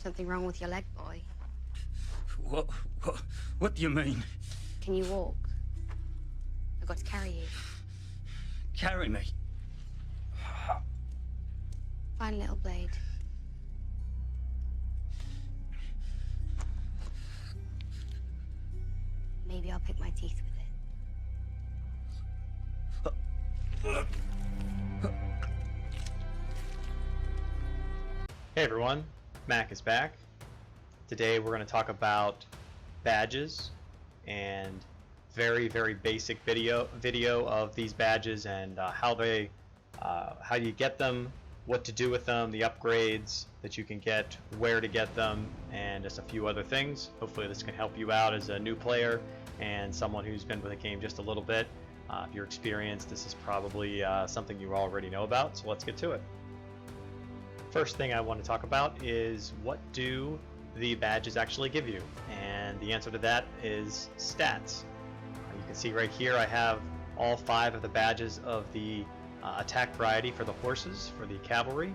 Something wrong with your leg, boy? What do you mean? Can you walk? I've got to carry you. Carry me? Find a little blade. Maybe I'll pick my teeth with it. Hey everyone, Mac is back. Today we're going to talk about badges and very basic video of these badges and how you get them, what to do with them, the upgrades that you can get, where to get them, and just a few other things. Hopefully this can help you out as a new player and someone who's been with the game just a little bit. If you're experienced, this is probably something you already know about, so let's get to it. First thing I want to talk about is what do the badges actually give you, and the answer to that is stats. You can see right here I have all 5 of the badges of the attack variety for the horses, for the cavalry.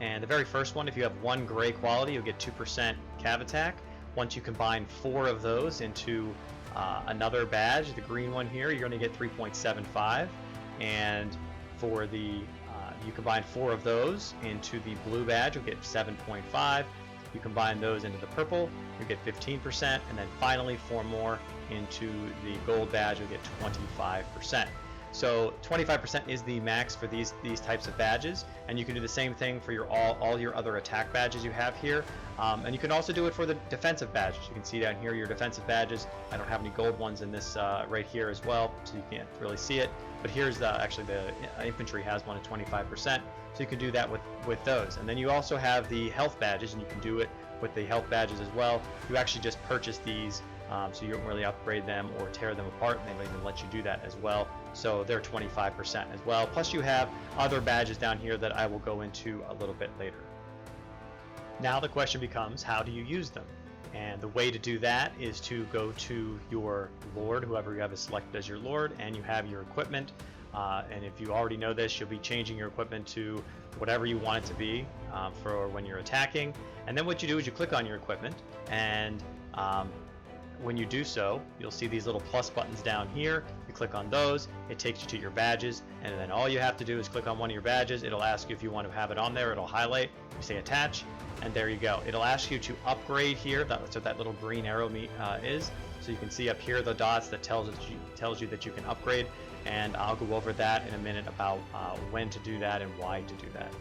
And the very first one, if you have 1 gray quality, you'll get 2% cav attack. Once you combine 4 of those into another badge, the green one here, you're going to get 3.75. And for the you combine 4 of those into the blue badge, you'll get 7.5. You combine those into the purple, you get 15%, and then finally 4 more into the gold badge, you'll get 25%. So 25% is the max for these types of badges, and you can do the same thing for your all your other attack badges you have here, and you can also do it for the defensive badges. You can see down here your defensive badges. I don't have any gold ones in this right here as well, so you can't really see it. But here's actually the infantry has one at 25%, so you can do that with those. And then you also have the health badges, and you can do it with the health badges as well. You actually just purchase these, so you don't really upgrade them or tear them apart, and they even let you do that as well. So they're 25% as well. Plus you have other badges down here that I will go into a little bit later. Now the question becomes, how do you use them? And the way to do that is to go to your lord, whoever you have selected as your lord, and you have your equipment. And if you already know this, you'll be changing your equipment to whatever you want it to be for when you're attacking. And then what you do is you click on your equipment, and when you do so, you'll see these little plus buttons down here. You click on those, it takes you to your badges, and then all you have to do is click on one of your badges. It'll ask you if you want to have it on there. It'll highlight, you say attach, and there you go. It'll ask you to upgrade here. That's what that little green arrow is. So you can see up here the dots that tells you that you can upgrade, and I'll go over that in a minute about when to do that and why to do that.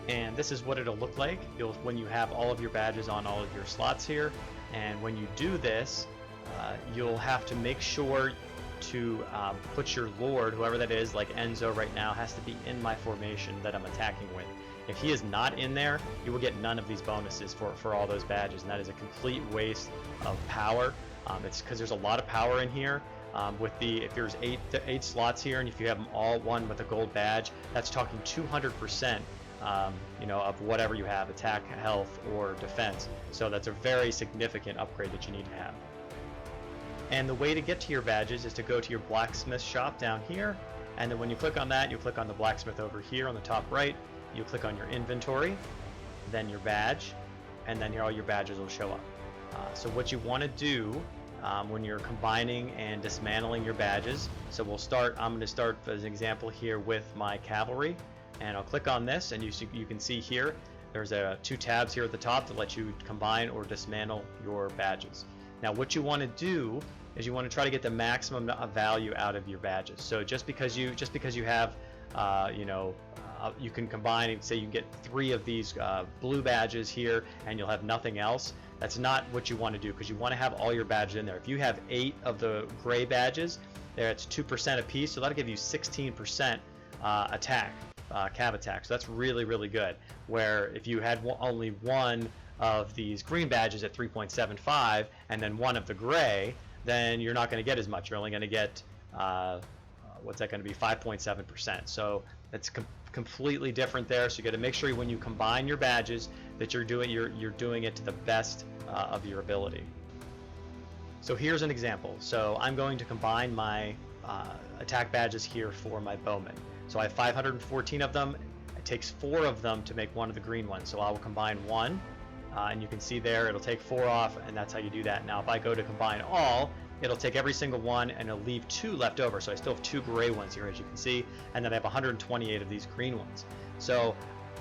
And this is what it'll look like when you have all of your badges on all of your slots here. And when you do this, you'll have to make sure to put your lord, whoever that is, like Enzo right now, has to be in my formation that I'm attacking with. If he is not in there, you will get none of these bonuses for all those badges, and that is a complete waste of power. It's because there's a lot of power in here. If there's eight slots here, and if you have them all one with a gold badge, that's talking 200%. Of whatever you have, attack, health, or defense. So that's a very significant upgrade that you need to have. And the way to get to your badges is to go to your blacksmith shop down here, and then when you click on that, you click on the blacksmith over here on the top right, you click on your inventory, then your badge, and then all your badges will show up. So what you want to do when you're combining and dismantling your badges, so I'm going to start as an example here with my cavalry. And I'll click on this, and you can see here there's 2 tabs here at the top to let you combine or dismantle your badges. Now what you want to do is you want to try to get the maximum value out of your badges. So just because you have you can combine and say you can get 3 of these blue badges here and you'll have nothing else. That's not what you want to do, because you want to have all your badges in there. If you have 8 of the gray badges, that's 2% apiece, so that'll give you 16% attack. Cav attack. So that's really good. Where if you had only 1 of these green badges at 3.75 and then 1 of the gray, then you're not going to get as much. You're only going to get what's that going to be, 5.7%. So it's completely different there. So you got to make sure when you combine your badges that you're doing it to the best of your ability. So here's an example. So I'm going to combine my attack badges here for my bowman. So I have 514 of them. It takes 4 of them to make one of the green ones. So I will combine 1 and you can see there it'll take 4 off, and that's how you do that. Now if I go to combine all, it'll take every single one and it'll leave 2 left over. So I still have 2 gray ones here, as you can see, and then I have 128 of these green ones. So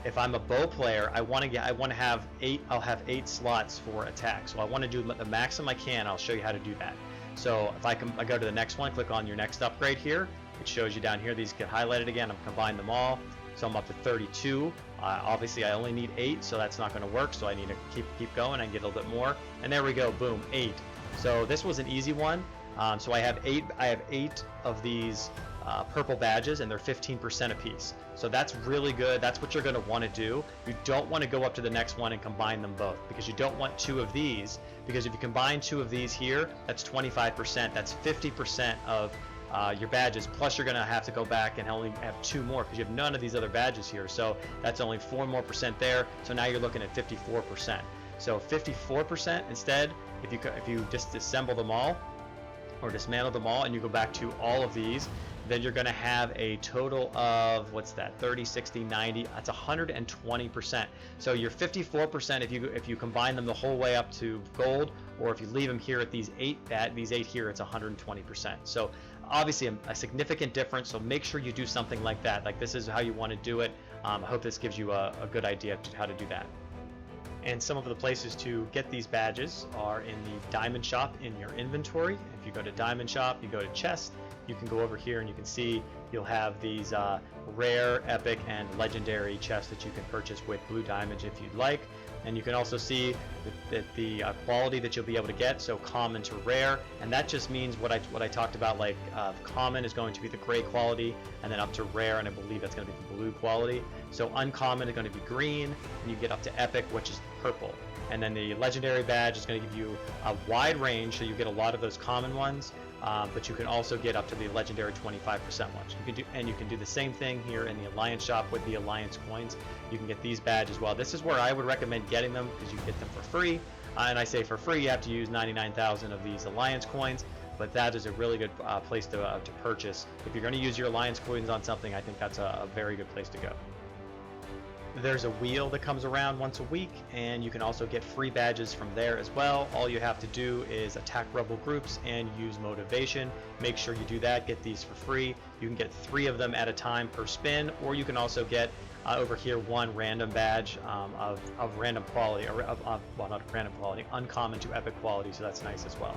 if I'm a bow player, I want to have 8. I'll have 8 slots for attack. So I want to do the maximum I can. I'll show you how to do that. So if I go to the next one, click on your next upgrade here. It shows you down here. These get highlighted again. I'm combining them all. So I'm up to 32. Obviously, I only need 8, so that's not going to work. So I need to keep going and get a little bit more. And there we go. Boom, 8. So this was an easy one. So I have 8. I have 8 of these purple badges, and they're 15% apiece. So that's really good. That's what you're going to want to do. You don't want to go up to the next one and combine them both, because you don't want 2 of these. Because if you combine 2 of these here, that's 25%. That's 50% of your badges. Plus, you're going to have to go back and only have 2 more because you have none of these other badges here. So that's only 4 more percent there. So now you're looking at 54%. So 54% instead. If you just disassemble them all, or dismantle them all, and you go back to all of these, then you're going to have a total of, what's that, 30, 60, 90, that's 120%. So you're 54% if you combine them the whole way up to gold, or if you leave them here at these 8 here, it's 120%. So obviously a significant difference. So make sure you do something like that. Like, this is how you want to do it. I hope this gives you a good idea of how to do that. And some of the places to get these badges are in the Diamond Shop in your inventory. If you go to Diamond Shop, you go to Chest, you can go over here and you can see you'll have these rare, epic, and legendary chests that you can purchase with blue diamonds if you'd like. And you can also see that the quality that you'll be able to get, so common to rare, and that just means what I talked about, like common is going to be the gray quality, and then up to rare, and I believe that's going to be the blue quality. So uncommon is going to be green, and you get up to epic, which is purple. And then the legendary badge is going to give you a wide range, so you get a lot of those common ones, but you can also get up to the legendary 25% ones. You can do the same thing here in the Alliance Shop with the Alliance coins. You can get these badges as well. This is where I would recommend getting them, because you get them for free. And I say for free, you have to use 99,000 of these Alliance coins, but that is a really good place to purchase. If you're going to use your Alliance coins on something, I think that's a very good place to go. There's a wheel that comes around once a week, and you can also get free badges from there as well. All you have to do is attack rebel groups and use motivation. Make sure you do that. Get these for free. You can get 3 of them at a time per spin, or you can also get over here 1 random badge of random quality, or well, not random quality, uncommon to epic quality, so that's nice as well.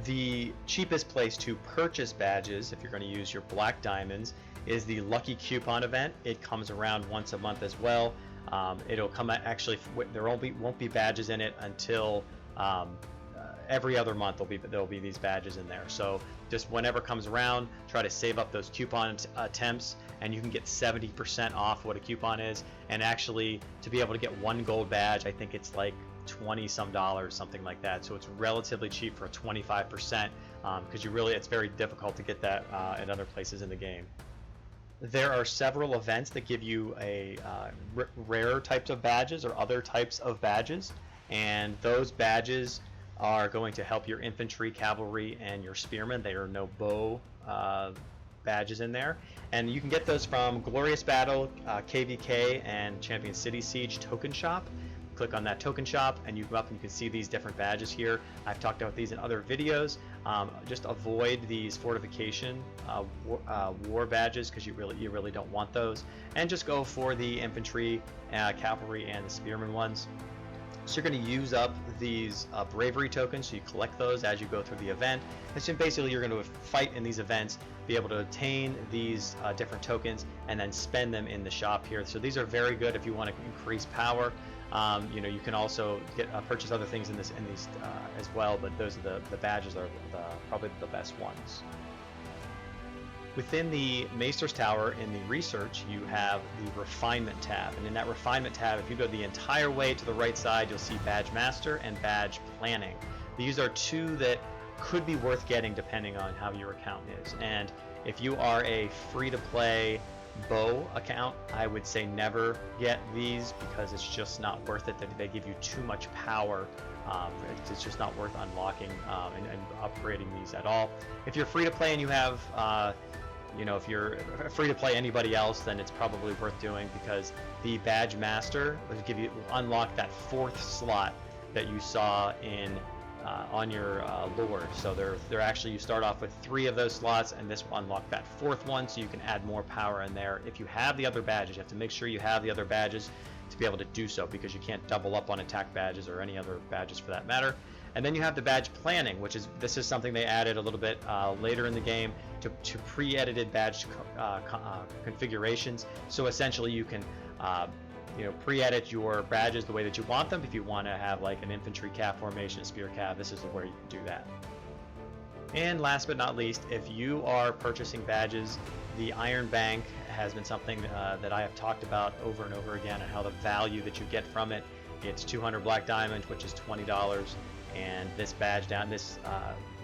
The cheapest place to purchase badges, if you're going to use your black diamonds, is the Lucky Coupon event. It comes around once a month as well. It'll come actually, there won't be badges in it until every other month. There'll be these badges in there. So just whenever it comes around, try to save up those coupon attempts, and you can get 70% off what a coupon is. And actually, to be able to get 1 gold badge, I think it's like $20 some, something like that. So it's relatively cheap for 25%, because it's very difficult to get that in other places in the game. There are several events that give you a rare types of badges or other types of badges, and those badges are going to help your infantry, cavalry, and your spearmen. There are no bow badges in there, and you can get those from Glorious Battle, KVK, and Champion City Siege Token Shop. Click on that token shop and you go up and you can see these different badges here. I've talked about these in other videos. Just avoid these fortification war badges, because you really don't want those, and just go for the infantry, cavalry, and the spearmen ones. So you're going to use up these bravery tokens, so you collect those as you go through the event. And so basically you're going to fight in these events, be able to obtain these different tokens, and then spend them in the shop here. So these are very good if you want to increase power. You can also purchase other things in these as well, but those are the badges are probably the best ones. Within the Maester's Tower in the research, you have the Refinement tab, and in that Refinement tab, if you go the entire way to the right side, you'll see Badge Master and Badge Planning. These are 2 that could be worth getting depending on how your account is. And if you are a free-to-play bow account, I would say never get these, because it's just not worth it. They give you too much power. It's just not worth unlocking and upgrading these at all. If you're free to play and you have you know, if you're free to play anybody else, then it's probably worth doing, because the badge master will unlock that 4th slot that you saw in on your lore. So they're actually, you start off with 3 of those slots, and this will unlock that 4th one, so you can add more power in there. If you have the other badges, you have to make sure you have the other badges to be able to do so, because you can't double up on attack badges or any other badges for that matter. And then you have the badge planning, which is, this is something they added a little bit later in the game to pre-edited badge configurations. So essentially you can you know, pre-edit your badges the way that you want them. If you want to have like an infantry cav formation, a spear cav, this is where you can do that. And last but not least, if you are purchasing badges, the Iron Bank has been something that I have talked about over and over again, and how the value that you get from it. It's 200 black diamonds, which is $20, and this badge down, this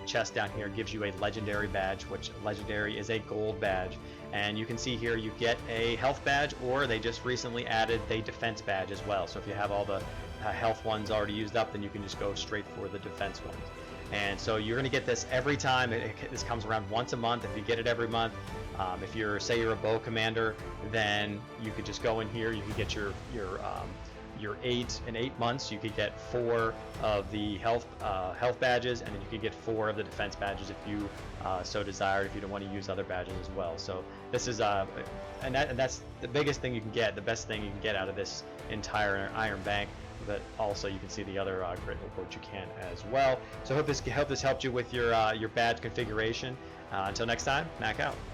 chest down here gives you a legendary badge, which legendary is a gold badge. And you can see here you get a health badge, or they just recently added a defense badge as well. So if you have all the health ones already used up, then you can just go straight for the defense ones. And so you're going to get this every time. This comes around once a month. If you get it every month, if you're, say you're a bow commander, then you could just go in here. You can get your 8 months. You could get 4 of the health badges, and then you could get 4 of the defense badges if you so desired, if you don't want to use other badges as well. So this is and that's the biggest thing you can get, the best thing you can get out of this entire Iron Bank. But also you can see the other great reports you can as well. So I hope this helped you with your badge configuration. Until next time, Mac out.